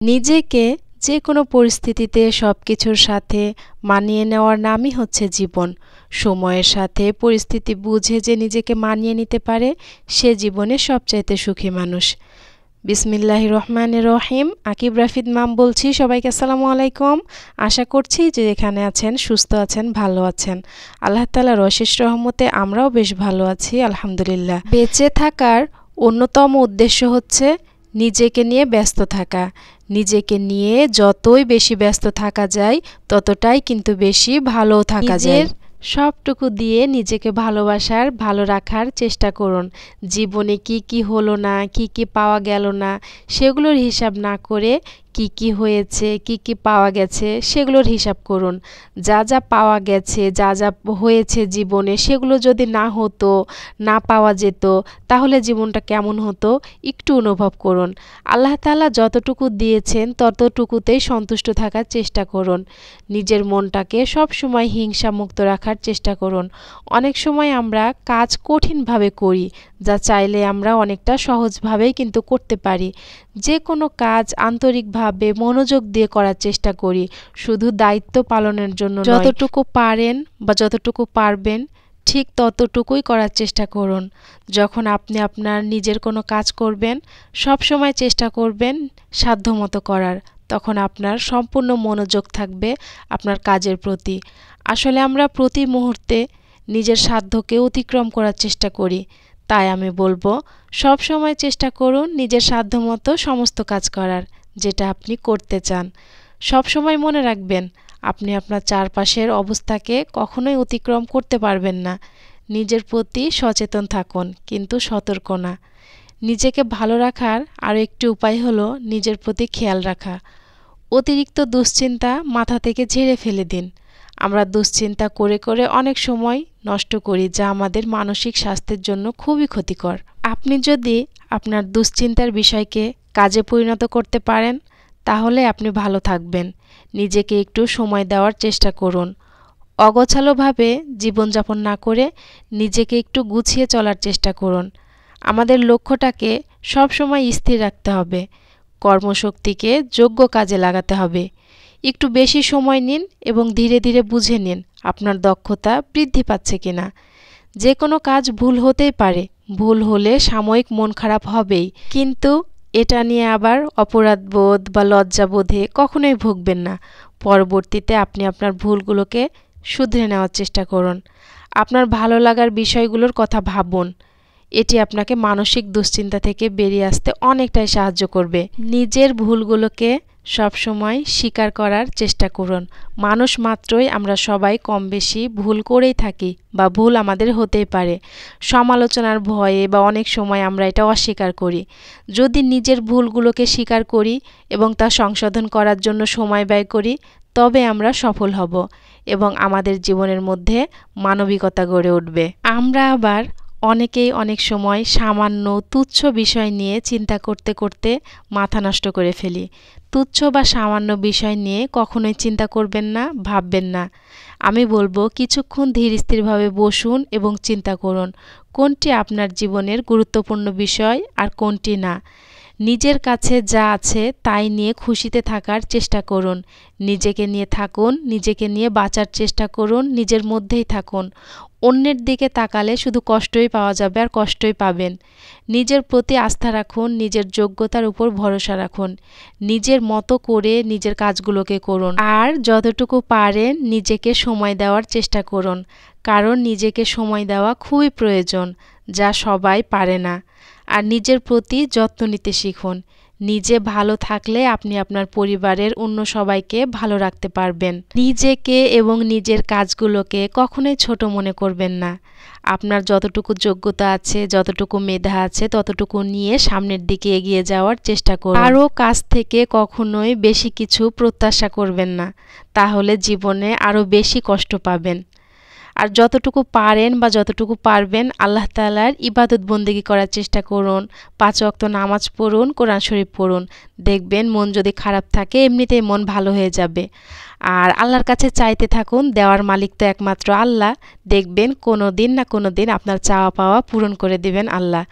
নিজেকে যে কোনো পরিস্থিতিতে সবকিছুর সাথে মানিয়ে নেওয়ার নামই হচ্ছে জীবন। সময়ের সাথে পরিস্থিতি বুঝে যে নিজেকে মানিয়ে নিতে পারে সে জীবনে সবচাইতে সুখী মানুষ। বিসমিল্লাহির রহমানির রহিম। আকিব রাফিদ মাম বলছি। সবাইকে আসসালামু আলাইকুম। আশা করছি যে যেখানে আছেন সুস্থ আছেন, ভালো আছেন। আল্লাহ তাআলার অশেষ রহমতে আমরাও বেশ ভালো আছি আলহামদুলিল্লাহ। বেঁচে থাকার অন্যতম উদ্দেশ্য হচ্ছে নিজেকে নিয়ে ব্যস্ত থাকা। নিজেকে নিয়ে যতই বেশি ব্যস্ত থাকা যায় ততটাই কিন্তু বেশি ভালো থাকা যায়। সবটুকু দিয়ে নিজেকে ভালো রাখার চেষ্টা করুন। জীবনে কি কি হলো না, কি কি পাওয়া গেল না সেগুলোর হিসাব না করে কি কি হয়েছে, কি কি পাওয়া গেছে সেগুলোর হিসাব করুন। যা যা পাওয়া গেছে, যা যা হয়েছে জীবনে সেগুলো যদি না হতো, না পাওয়া যেত তাহলে জীবনটা কেমন হতো একটু অনুভব করুন। আল্লাহ তাআলা যতটুকু দিয়েছেন ততটুকুতেই সন্তুষ্ট থাকার চেষ্টা করুন। নিজের মনটাকে সব সময় হিংসা মুক্ত রাখার চেষ্টা করুন। অনেক সময় আমরা কাজ কঠিনভাবে করি, যা চাইলে আমরা অনেকটা সহজভাবেই কিন্তু করতে পারি। যে কোনো কাজ আন্তরিকভাবে মনোযোগ দিয়ে করার চেষ্টা করি, শুধু দায়িত্ব পালনের জন্য নয়। যতটুকু পারেন বা যতটুকু পারবেন ঠিক ততটুকুই করার চেষ্টা করুন। যখন আপনি আপনার নিজের কোনো কাজ করবেন সব সময় চেষ্টা করবেন সাধ্যমতো করার। তখন আপনার সম্পূর্ণ মনোযোগ থাকবে আপনার কাজের প্রতি। আসলে আমরা প্রতি মুহূর্তে নিজের সাধ্যকে অতিক্রম করার চেষ্টা করি। তাই আমি বলবো সব সময় চেষ্টা করুন নিজের সাধ্যমতো সমস্ত কাজ করার, যেটা আপনি করতে চান। সব সময় মনে রাখবেন আপনি আপনার চারপাশের অবস্থাকে কখনোই অতিক্রম করতে পারবেন না। নিজের প্রতি সচেতন থাকুন, কিন্তু সতর্ক না। নিজেকে ভালো রাখার আরও একটি উপায় হলো নিজের প্রতি খেয়াল রাখা। অতিরিক্ত দুশ্চিন্তা মাথা থেকে ঝেড়ে ফেলে দিন। আমরা দুশ্চিন্তা করে করে অনেক সময় নষ্ট করি, যা আমাদের মানসিক স্বাস্থ্যের জন্য খুবই ক্ষতিকর। আপনি যদি আপনার দুশ্চিন্তার বিষয়কে কাজে পরিণত করতে পারেন তাহলে আপনি ভালো থাকবেন। নিজেকে একটু সময় দেওয়ার চেষ্টা করুন। অগোছালোভাবে জীবনযাপন না করে নিজেকে একটু গুছিয়ে চলার চেষ্টা করুন। আমাদের লক্ষ্যটাকে সবসময় স্থির রাখতে হবে। কর্মশক্তিকে যোগ্য কাজে লাগাতে হবে। একটু বেশি সময় নিন এবং ধীরে ধীরে বুঝে নিন আপনার দক্ষতা বৃদ্ধি পাচ্ছে কিনা। যে কোনো কাজ ভুল হতেই পারে, ভুল হলে সাময়িক মন খারাপ হবেই, কিন্তু এটা নিয়ে আবার অপরাধবোধ বা লজ্জাবোধে কখনোই ভুগবেন না। পরবর্তীতে আপনি আপনার ভুলগুলোকে শুধরে নেওয়ার চেষ্টা করুন। আপনার ভালো লাগার বিষয়গুলোর কথা ভাবুন। এটি আপনাকে মানসিক দুশ্চিন্তা থেকে বেরিয়ে আসতে অনেকটাই সাহায্য করবে। নিজের ভুলগুলোকে সবসময় স্বীকার করার চেষ্টা করুন। মানুষ মাত্রই আমরা সবাই কম বেশি ভুল করেই থাকি বা ভুল আমাদের হতেই পারে। সমালোচনার ভয়ে বা অনেক সময় আমরা এটা অস্বীকার করি। যদি নিজের ভুলগুলোকে স্বীকার করি এবং তা সংশোধন করার জন্য সময় ব্যয় করি তবে আমরা সফল হব এবং আমাদের জীবনের মধ্যে মানবিকতা গড়ে উঠবে। আমরা আবার অনেকেই অনেক সময় সামান্য তুচ্ছ বিষয় নিয়ে চিন্তা করতে করতে মাথা নষ্ট করে ফেলি। তুচ্ছ বা সামান্য বিষয় নিয়ে কখনোই চিন্তা করবেন না, ভাববেন না। আমি বলবো কিছুক্ষণ ধীর স্থিরভাবে বসুন এবং চিন্তা করুন কোনটি আপনার জীবনের গুরুত্বপূর্ণ বিষয় আর কোনটি না। নিজের কাছে যা আছে তাই নিয়ে খুশিতে থাকার চেষ্টা করুন। নিজেকে নিয়ে থাকুন, নিজেকে নিয়ে বাঁচার চেষ্টা করুন, নিজের মধ্যেই থাকুন। অন্যের দিকে তাকালে শুধু কষ্টই পাওয়া যাবে আর কষ্টই পাবেন। নিজের প্রতি আস্থা রাখুন, নিজের যোগ্যতার উপর ভরসা রাখুন। নিজের মতো করে নিজের কাজগুলোকে করুন আর যতটুকু পারেন নিজেকে সময় দেওয়ার চেষ্টা করুন, কারণ নিজেকে সময় দেওয়া খুবই প্রয়োজন, যা সবাই পারে না। আর নিজের প্রতি যত্ন নিতে শিখুন। নিজে ভালো থাকলে আপনি আপনার পরিবারের অন্য সবাইকে ভালো রাখতে পারবেন। নিজেকে এবং নিজের কাজগুলোকে কখনোই ছোট মনে করবেন না। আপনার যতটুকু যোগ্যতা আছে, যতটুকু মেধা আছে ততটুকু নিয়ে সামনের দিকে এগিয়ে যাওয়ার চেষ্টা করুন। কারো কাছ থেকে কখনোই বেশি কিছু প্রত্যাশা করবেন না, তাহলে জীবনে আরও বেশি কষ্ট পাবেন। আর যতটুকু পারেন বা যতটুকু পারবেন আল্লাহ তাআলার ইবাদত বন্দেগী করার চেষ্টা করুন। 5 ওয়াক্ত নামাজ পড়ুন, কোরআন শরীফ পড়ুন। দেখবেন মন যদি খারাপ থাকে এমনিতেই মন ভালো হয়ে যাবে। আর আল্লাহর কাছে চাইতে থাকুন, দেওয়ার মালিক তো একমাত্র আল্লাহ। দেখবেন কোনো দিন না কোনো দিন আপনার চাওয়া পাওয়া পূরণ করে দিবেন আল্লাহ।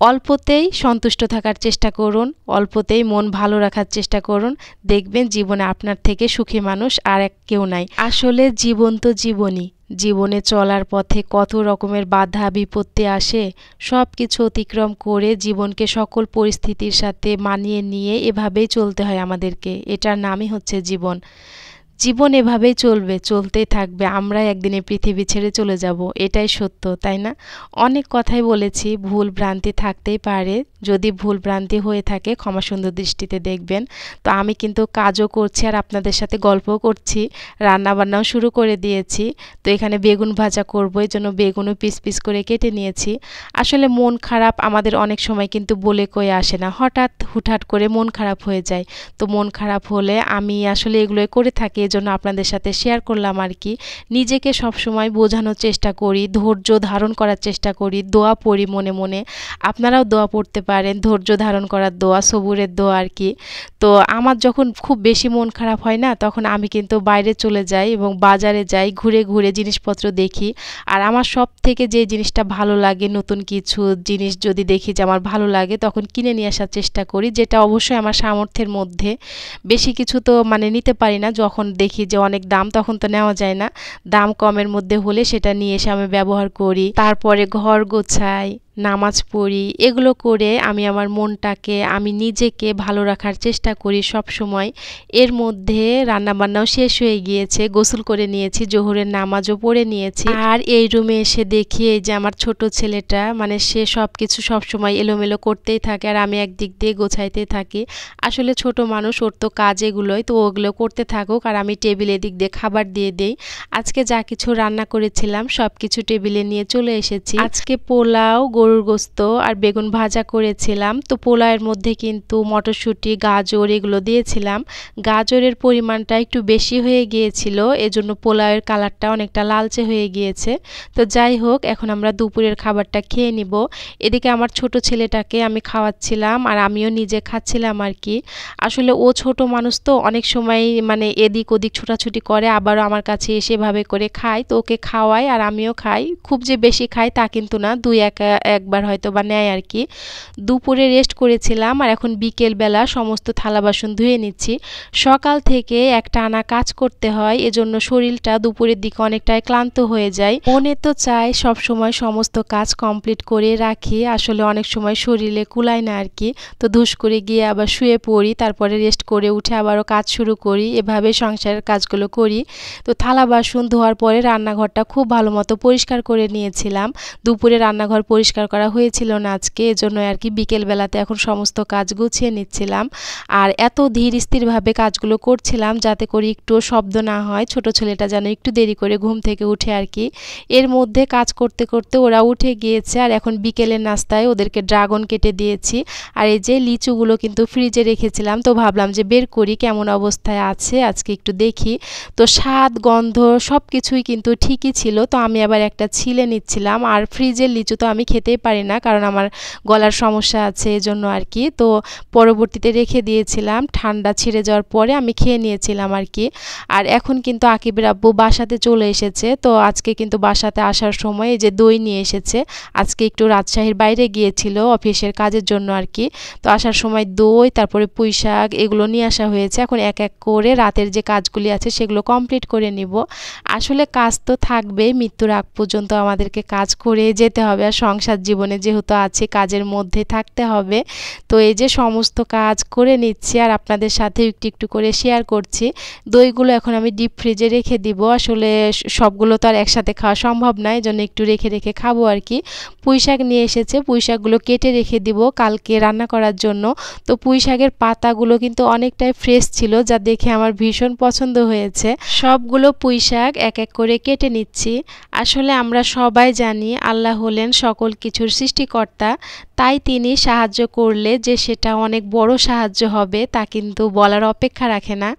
অল্পতেই সন্তুষ্ট থাকার চেষ্টা করুন, অল্পতেই মন ভালো রাখার চেষ্টা করুন, দেখবেন জীবনে আপনার থেকে সুখী মানুষ আর কেউ নাই। আসলে জীবন তো জীবনই, জীবনে চলার পথে কত রকমের বাধা বিপত্তি আসে, সব কিছু অতিক্রম করে জীবনকে সকল পরিস্থিতির সাথে মানিয়ে নিয়ে এভাবেই চলতে হয় আমাদেরকে। এটার নামই হচ্ছে জীবন। জীবন এভাবেই চলবে, চলতেই থাকবে। আমরা একদিনে পৃথিবী ছেড়ে চলে যাব, এটাই সত্য, তাই না? অনেক কথাই বলেছি, ভুল ভ্রান্তি থাকতেই পারে। যদি ভুল ভ্রান্তি হয়ে থাকে ক্ষমা সুন্দর দৃষ্টিতে দেখবেন। তো আমি কিন্তু কাজও করছি আর আপনাদের সাথে গল্পও করছি, রান্নাবান্নাও শুরু করে দিয়েছি। তো এখানে বেগুন ভাজা করব, এই জন্য বেগুনও পিস পিস করে কেটে নিয়েছি। আসলে মন খারাপ আমাদের অনেক সময় কিন্তু বলে কয়ে আসে না, হঠাৎ হুটহাট করে মন খারাপ হয়ে যায়। তো মন খারাপ হলে আমি আসলে এগুলোই করে থাকি, এজন্য আপনাদের সাথে শেয়ার করলাম আর কি। নিজেকে সবসময় বোঝানোর চেষ্টা করি, ধৈর্য ধারণ করার চেষ্টা করি, দোয়া পড়ি মনে মনে। আপনারাও দোয়া পড়তে পারেন, ধৈর্য ধারণ করার দোয়া, সবুরের দোয়া আর কি। তো আমার যখন খুব বেশি মন খারাপ হয় না, তখন আমি কিন্তু বাইরে চলে যাই এবং বাজারে যাই, ঘুরে ঘুরে জিনিসপত্র দেখি। আর আমার সব থেকে যে জিনিসটা ভালো লাগে, নতুন কিছু জিনিস যদি দেখি যে আমার ভালো লাগে, তখন কিনে নিয়ে আসার চেষ্টা করি, যেটা অবশ্যই আমার সামর্থ্যের মধ্যে। বেশি কিছু তো মানে নিতে পারি না, যখন দেখি যে অনেক দাম তখন তো নেওয়া যায় না। দাম কমের মধ্যে হলে সেটা নিয়ে এসে আমি ব্যবহার করি, তারপরে ঘর গোছাই, নামাজ পড়ি। এগুলো করে আমি আমার মনটাকে, আমি নিজেকে ভালো রাখার চেষ্টা করি সব সময়। এর মধ্যে রান্নাবান্নাও শেষ হয়ে গিয়েছে, গোসল করে নিয়েছি, জোহরের নামাজও পড়ে নিয়েছি। আর এই রুমে এসে দেখি এই যে আমার ছোট ছেলেটা, মানে সে সব কিছু সবসময় এলোমেলো করতেই থাকে আর আমি একদিক দিয়ে গোছাইতেই থাকি। আসলে ছোট মানুষ, ওর তো কাজ এগুলোই, তো ওগুলো করতে থাকুক আর আমি টেবিলে দিক দিয়ে খাবার দিয়ে দেই। আজকে যা কিছু রান্না করেছিলাম সব কিছু টেবিলে নিয়ে চলে এসেছি। আজকে পোলাও, গরুর গোস্ত আর বেগুন ভাজা করেছিলাম। তো পোলাওয়ের মধ্যে কিন্তু মটরশুঁটি, গাজর এগুলো দিয়েছিলাম। গাজরের পরিমাণটা একটু বেশি হয়ে গিয়েছিল, এজন্য পোলাওয়ের কালারটা অনেকটা লালচে হয়ে গিয়েছে। তো যাই হোক, এখন আমরা দুপুরের খাবারটা খেয়ে নিব। এদিকে আমার ছোট ছেলেটাকে আমি খাওয়াচ্ছিলাম আর আমিও নিজে খাচ্ছিলাম আর কি। আসলে ও ছোট মানুষ তো অনেক সময় মানে এদিক ওদিক ছোটাছুটি করে, আবারও আমার কাছে এসে ভাবে করে খায়। তো ওকে খাওয়াই আর আমিও খাই, খুব যে বেশি খাই তা কিন্তু না, একবার হয়তো বা নেয় আর কি। দুপুরে রেস্ট করেছিলাম আর এখন বিকেল বেলা সমস্ত থালা বাসন ধুয়ে নিচ্ছি। সকাল থেকে একটানা কাজ করতে হয়, এজন্য শরীরটা দুপুরের দিকে অনেকটাই ক্লান্ত হয়ে যায়। মনে তো চাই সব সময় সমস্ত কাজ কমপ্লিট করে রাখি, আসলে অনেক সময় শরীরে কুলায় না আর কি। তো ধুস করে গিয়ে আবার শুয়ে পড়ি, তারপরে রেস্ট করে উঠে আবারও কাজ শুরু করি, এভাবে সংসারের কাজগুলো করি। তো থালা বাসন ধোয়ার পরে রান্নাঘরটা খুব ভালো মতো পরিষ্কার করে নিয়েছিলাম। দুপুরে রান্নাঘর পরিষ্কার করা হয়েছিল না আজকে, এজন্য আর কি বিকেল বেলাতে এখন সমস্ত কাজ গুছিয়ে নিচ্ছিলাম। আর এত ধীর স্থিরভাবে কাজগুলো করছিলাম যাতে করে একটু শব্দ না হয়, ছোট ছেলেটা যেন একটু দেরি করে ঘুম থেকে উঠে আর কি। এর মধ্যে কাজ করতে করতে ওরা উঠে গিয়েছে আর এখন বিকেলের নাস্তায় ওদেরকে ড্রাগন কেটে দিয়েছি। আর এই যে লিচুগুলো কিন্তু ফ্রিজে রেখেছিলাম, তো ভাবলাম যে বের করি কেমন অবস্থায় আছে, আজকে একটু দেখি। তো স্বাদ গন্ধ সব কিছুই কিন্তু ঠিকই ছিল। তো আমি আবার একটা ছিলে নিচ্ছিলাম। আর ফ্রিজের লিচু তো আমি খেতেই পারি না, কারণ আমার গলার সমস্যা আছে, এজন্য আর কি। তো পরবর্তীতে রেখে দিয়েছিলাম, ঠান্ডা ছেড়ে যাওয়ার পরে আমি খেয়ে নিয়েছিলাম আর কি। আর এখন কিন্তু আকিবের আব্বু বাসাতে চলে এসেছে। তো আজকে কিন্তু বাসাতে আসার সময় এই যে দই নিয়ে এসেছে। আজকে একটু রাজশাহীর বাইরে গিয়েছিল অফিসের কাজের জন্য আর কি। তো আসার সময় দই, তারপরে পুঁই শাক এগুলো নিয়ে আসা হয়েছে। এখন এক এক করে রাতের যে কাজগুলি আছে সেগুলো কমপ্লিট করে নিব। আসলে কাজ তো থাকবেই, মৃত্যুর আগ পর্যন্ত আমাদেরকে কাজ করে যেতে হবে, আর সংসার জীবনে যেহেতু আছে কাজের মধ্যে থাকতে হবে। তো এই যে সমস্ত কাজ করে নিচ্ছি আর আপনাদের সাথে একটু একটু করে শেয়ার করছি। দইগুলো এখন আমি ডিপ ফ্রিজে রেখে দিব, আসলে সবগুলো তো আর একসাথে খাওয়া সম্ভব নয়, এজন্য একটু রেখে রেখে খাবো আর কি। পুঁই শাক নিয়ে এসেছে, পুঁই শাকগুলো কেটে রেখে দিব কালকে রান্না করার জন্য। তো পুঁই শাকের পাতাগুলো কিন্তু অনেকটাই ফ্রেশ ছিল, যা দেখে আমার ভীষণ পছন্দ হয়েছে। সবগুলো পুঁই শাক এক এক করে কেটে নিচ্ছি। আসলে আমরা সবাই জানি আল্লাহ হলেন সকল কিছুর সৃষ্টিকর্তা, তাই তিনি সাহায্য করলে যে সেটা অনেক বড় সাহায্য হবে তা কিন্তু বলার অপেক্ষা রাখে না।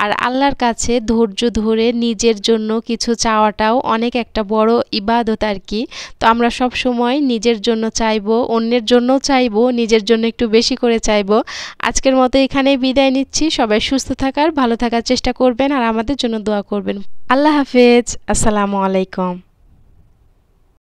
আর আল্লাহর কাছে ধৈর্য ধরে নিজের জন্য কিছু চাওয়াটাও অনেক একটা বড় ইবাদত আর কি। তো আমরা সব সময় নিজের জন্য চাইবো, অন্যের জন্যও চাইবো, নিজের জন্য একটু বেশি করে চাইবো। আজকের মতো এখানেই বিদায় নিচ্ছি। সবাই সুস্থ থাকার, ভালো থাকার চেষ্টা করবেন আর আমাদের জন্য দোয়া করবেন। আল্লাহ হাফেজ, আসসালামু আলাইকুম।